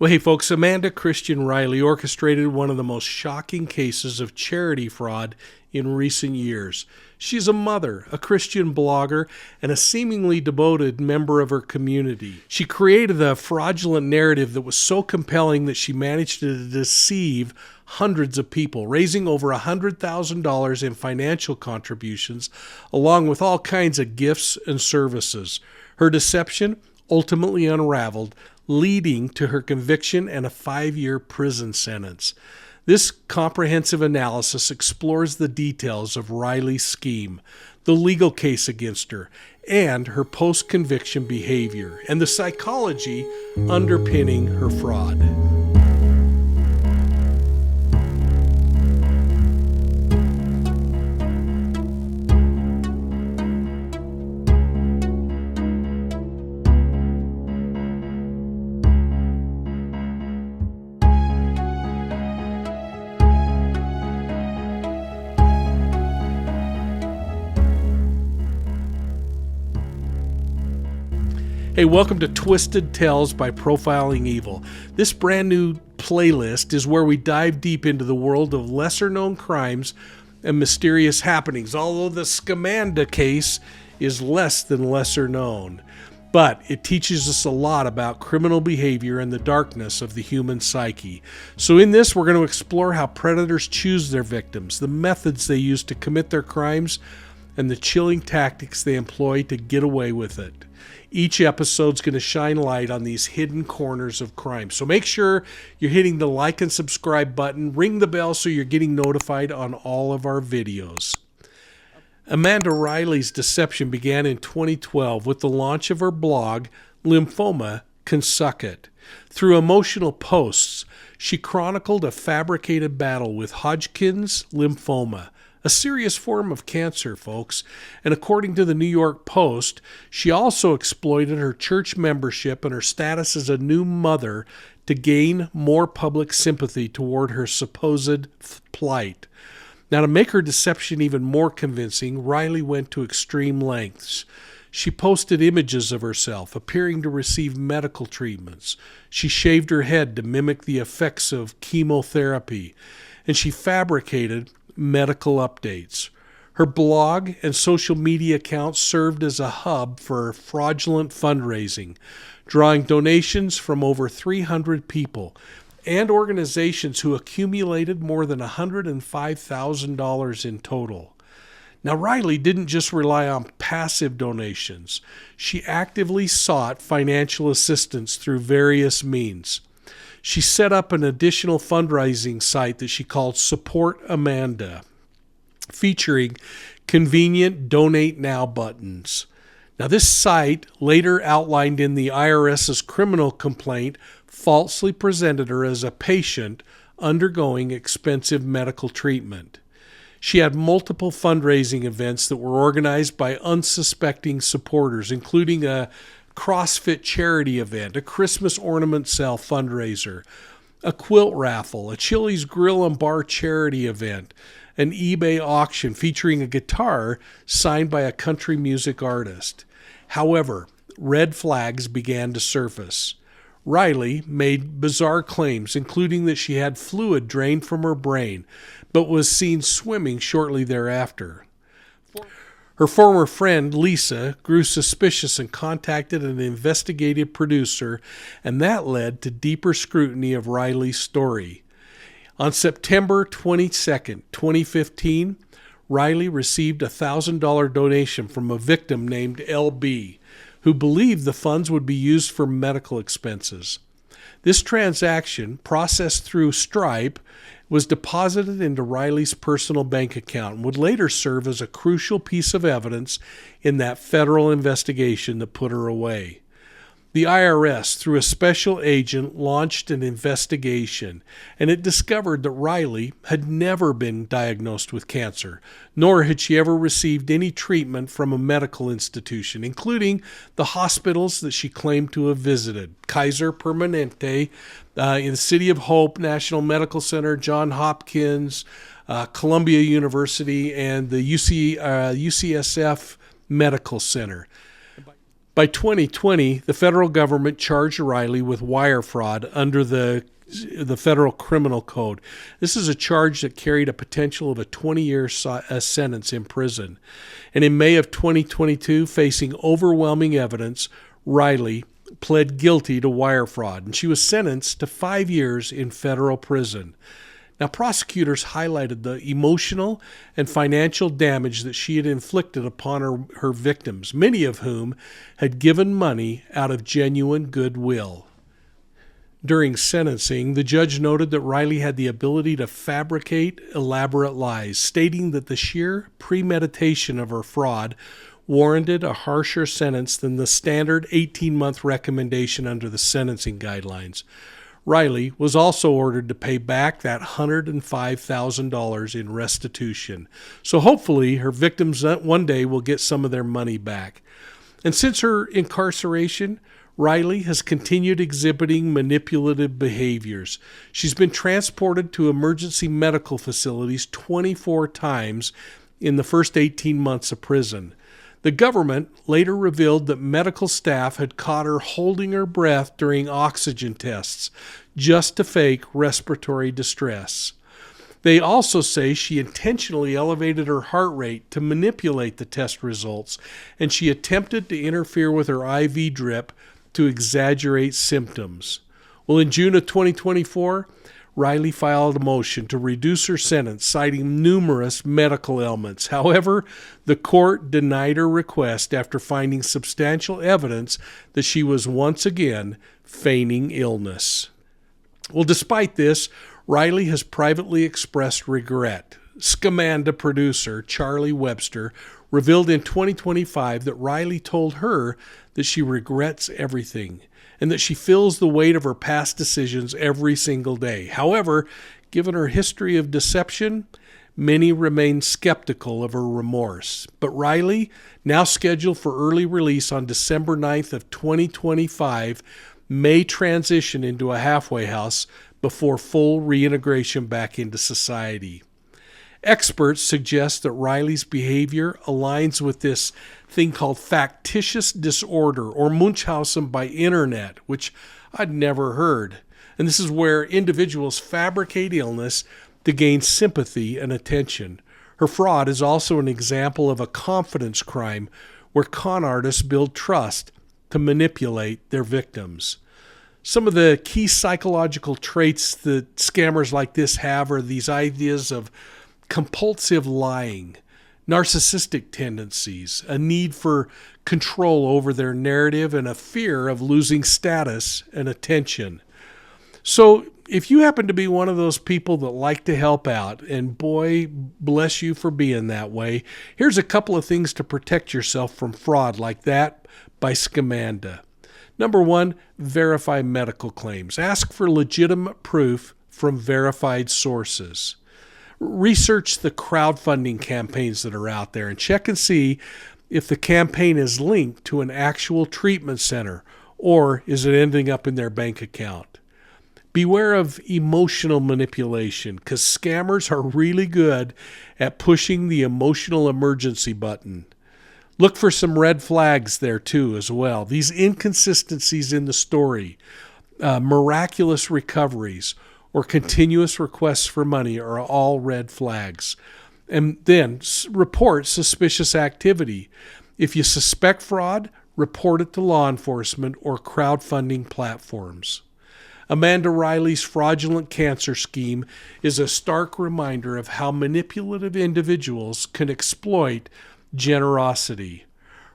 Well, hey folks, Amanda Christian Riley orchestrated one of the most shocking cases of charity fraud in recent years. She's a mother, a Christian blogger, and a seemingly devoted member of her community. She created a fraudulent narrative that was so compelling that she managed to deceive hundreds of people, raising over $100,000 in financial contributions, along with all kinds of gifts and services. Her deception ultimately unraveled, leading to her conviction and a 5-year prison sentence. This comprehensive analysis explores the details of Riley's scheme, the legal case against her, and her post-conviction behavior, and the psychology underpinning her fraud. Hey, welcome to Twisted Tales by Profiling Evil. This brand new playlist is where we dive deep into the world of lesser-known crimes and mysterious happenings, although the Scamanda case is less than lesser known. But it teaches us a lot about criminal behavior and the darkness of the human psyche. So in this, we're going to explore how predators choose their victims, the methods they use to commit their crimes, and the chilling tactics they employ to get away with it. Each episode's going to shine light on these hidden corners of crime. So make sure you're hitting the like and subscribe button. Ring the bell so you're getting notified on all of our videos. Amanda Riley's deception began in 2012 with the launch of her blog, Lymphoma Can Suck It. Through emotional posts, she chronicled a fabricated battle with Hodgkin's lymphoma, a serious form of cancer, folks. And according to the New York Post, she also exploited her church membership and her status as a new mother to gain more public sympathy toward her supposed plight. Now, to make her deception even more convincing, Riley went to extreme lengths. She posted images of herself appearing to receive medical treatments. She shaved her head to mimic the effects of chemotherapy. And she fabricated medical updates. Her blog and social media accounts served as a hub for fraudulent fundraising, drawing donations from over 300 people and organizations who accumulated more than $105,000 in total. Now, Riley didn't just rely on passive donations. She actively sought financial assistance through various means. She set up an additional fundraising site that she called Support Amanda, featuring convenient Donate Now buttons. Now, this site, later outlined in the IRS's criminal complaint, falsely presented her as a patient undergoing expensive medical treatment. She had multiple fundraising events that were organized by unsuspecting supporters, including a CrossFit charity event, a Christmas ornament sale fundraiser, a quilt raffle, a Chili's Grill and Bar charity event, an eBay auction featuring a guitar signed by a country music artist. However, red flags began to surface. Riley made bizarre claims, including that she had fluid drained from her brain, but was seen swimming shortly thereafter. Her former friend, Lisa, grew suspicious and contacted an investigative producer, and that led to deeper scrutiny of Riley's story. On September 22, 2015, Riley received a $1,000 donation from a victim named LB, who believed the funds would be used for medical expenses. This transaction, processed through Stripe, was deposited into Riley's personal bank account and would later serve as a crucial piece of evidence in that federal investigation that put her away. The IRS, through a special agent, launched an investigation, and it discovered that Riley had never been diagnosed with cancer, nor had she ever received any treatment from a medical institution, including the hospitals that she claimed to have visited: Kaiser Permanente, in the City of Hope National Medical Center, Johns Hopkins, Columbia University, and the UCSF Medical Center. By 2020, the federal government charged Riley with wire fraud under the Federal Criminal Code. This is a charge that carried a potential of a 20-year sentence in prison. And in May of 2022, facing overwhelming evidence, Riley pled guilty to wire fraud, and she was sentenced to 5 years in federal prison. Now, prosecutors highlighted the emotional and financial damage that she had inflicted upon her victims, many of whom had given money out of genuine goodwill. During sentencing, the judge noted that Riley had the ability to fabricate elaborate lies, stating that the sheer premeditation of her fraud warranted a harsher sentence than the standard 18-month recommendation under the sentencing guidelines. Riley was also ordered to pay back that $105,000 in restitution. So hopefully her victims one day will get some of their money back. And since her incarceration, Riley has continued exhibiting manipulative behaviors. She's been transported to emergency medical facilities 24 times in the first 18 months of prison. The government later revealed that medical staff had caught her holding her breath during oxygen tests just to fake respiratory distress. They also say she intentionally elevated her heart rate to manipulate the test results, and she attempted to interfere with her IV drip to exaggerate symptoms. Well, in June of 2024, Riley filed a motion to reduce her sentence, citing numerous medical ailments. However, the court denied her request after finding substantial evidence that she was once again feigning illness. Well, despite this, Riley has privately expressed regret. Scamanda producer Charlie Webster revealed in 2025 that Riley told her that she regrets everything and that she feels the weight of her past decisions every single day. However, given her history of deception, many remain skeptical of her remorse. But Riley, now scheduled for early release on December 9th of 2025, may transition into a halfway house before full reintegration back into society. Experts suggest that Riley's behavior aligns with this thing called factitious disorder, or Munchausen by internet, which I'd never heard. And this is where individuals fabricate illness to gain sympathy and attention. Her fraud is also an example of a confidence crime where con artists build trust to manipulate their victims. Some of the key psychological traits that scammers like this have are these ideas of compulsive lying, narcissistic tendencies, a need for control over their narrative, and a fear of losing status and attention. So if you happen to be one of those people that like to help out, and boy, bless you for being that way, here's a couple of things to protect yourself from fraud like that by Scamanda. Number one, verify medical claims. Ask for legitimate proof from verified sources. Research the crowdfunding campaigns that are out there and check and see if the campaign is linked to an actual treatment center or is it ending up in their bank account. Beware of emotional manipulation, because scammers are really good at pushing the emotional emergency button. Look for some red flags there too as well. These inconsistencies in the story, miraculous recoveries, or continuous requests for money are all red flags. And then report suspicious activity. If you suspect fraud, report it to law enforcement or crowdfunding platforms. Amanda Riley's fraudulent cancer scheme is a stark reminder of how manipulative individuals can exploit generosity.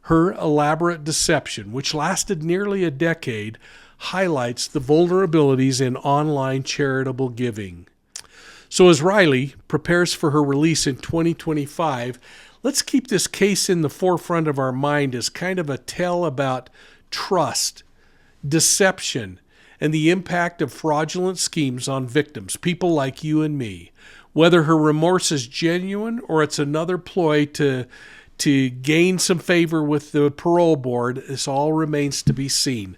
Her elaborate deception, which lasted nearly a decade, highlights the vulnerabilities in online charitable giving. So as Riley prepares for her release in 2025, let's keep this case in the forefront of our mind as kind of a tale about trust, deception, and the impact of fraudulent schemes on victims, people like you and me. Whether her remorse is genuine or it's another ploy to gain some favor with the parole board, this all remains to be seen.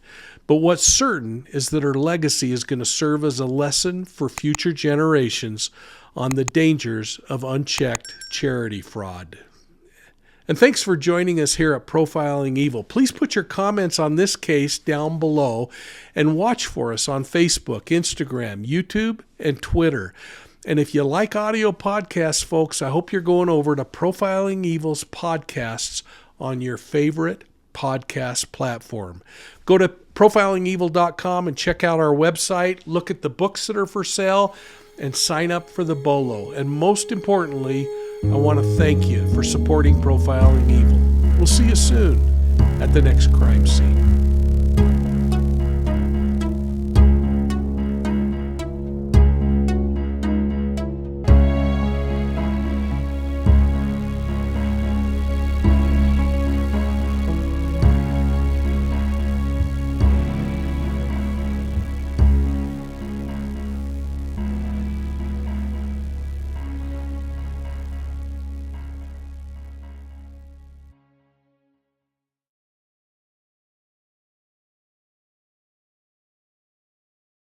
But what's certain is that her legacy is going to serve as a lesson for future generations on the dangers of unchecked charity fraud. And thanks for joining us here at Profiling Evil. Please put your comments on this case down below and watch for us on Facebook, Instagram, YouTube, and Twitter. And if you like audio podcasts, folks, I hope you're going over to Profiling Evil's podcasts on your favorite podcast platform. Go to profilingevil.com and check out our website, look at the books that are for sale, and sign up for the BOLO. And most importantly, I want to thank you for supporting Profiling Evil. We'll see you soon at the next crime scene.